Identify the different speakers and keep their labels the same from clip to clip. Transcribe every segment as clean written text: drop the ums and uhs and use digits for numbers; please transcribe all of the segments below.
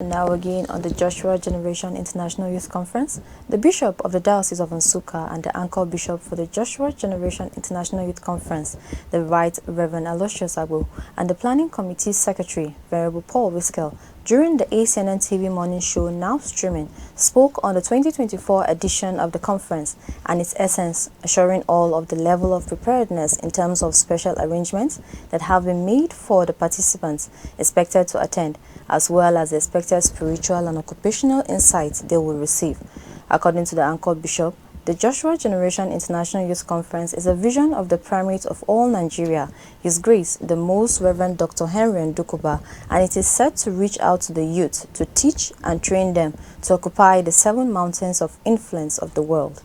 Speaker 1: Now again on the Joshua Generation International Youth Conference, the Bishop of the Diocese of Nsukka and the Anchor Bishop for the Joshua Generation International Youth Conference, the Right Reverend Aloysius Agbo, and the Planning Committee Secretary, Venerable Paul Wiskel, during the ACNNTV morning show now streaming, spoke on the 2024 edition of the conference and its essence, assuring all of the level of preparedness in terms of special arrangements that have been made for the participants expected to attend, as well as the expected spiritual and occupational insights they will receive. According to the Anchor Bishop, the Joshua Generation International Youth Conference is a vision of the primate of all Nigeria, His Grace, the Most Reverend Dr. Henry Ndukuba, and it is set to reach out to the youth to teach and train them to occupy the 7 mountains of influence of the world.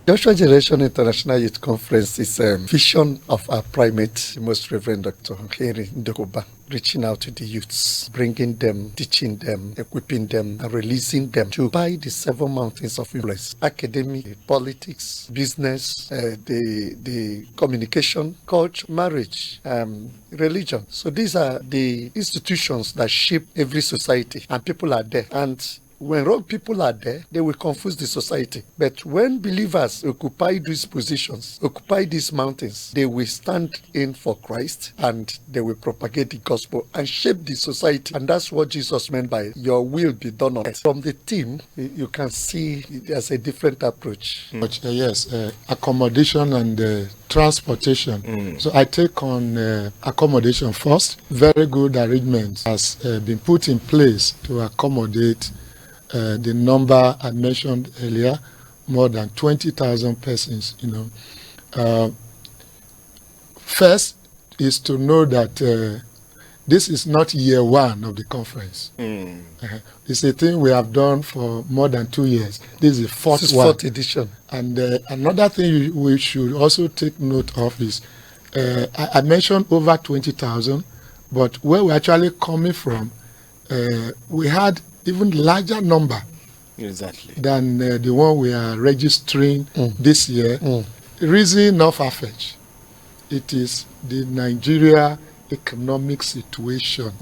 Speaker 2: Joshua Generation International Youth Conference is a vision of our primate, the Most Reverend Dr. Henry Ndukuba, reaching out to the youths, bringing them, teaching them, equipping them, and releasing them to occupy the 7 mountains of influence: academic, politics, business, the communication, culture, marriage, religion. So these are the institutions that shape every society, and people are there. And when wrong people are there, they will confuse the society. But when believers occupy these positions, occupy these mountains, they will stand in for Christ and they will propagate the gospel and shape the society. And that's what Jesus meant by your will be done on earth. From the team, you can see there's a different approach.
Speaker 3: Yes, accommodation and transportation. So I take on accommodation first. Very good arrangement has been put in place to accommodate the number I mentioned earlier, more than 20,000 persons. First is to know that this is not year 1 of the conference. It's a thing we have done for more than 2 years. This is the fourth
Speaker 2: edition.
Speaker 3: And another thing we should also take note of is, I mentioned over 20,000, but where we're actually coming from, we had even larger number than the one we are registering this year. Reason not far-fetched. It is the Nigeria economic situation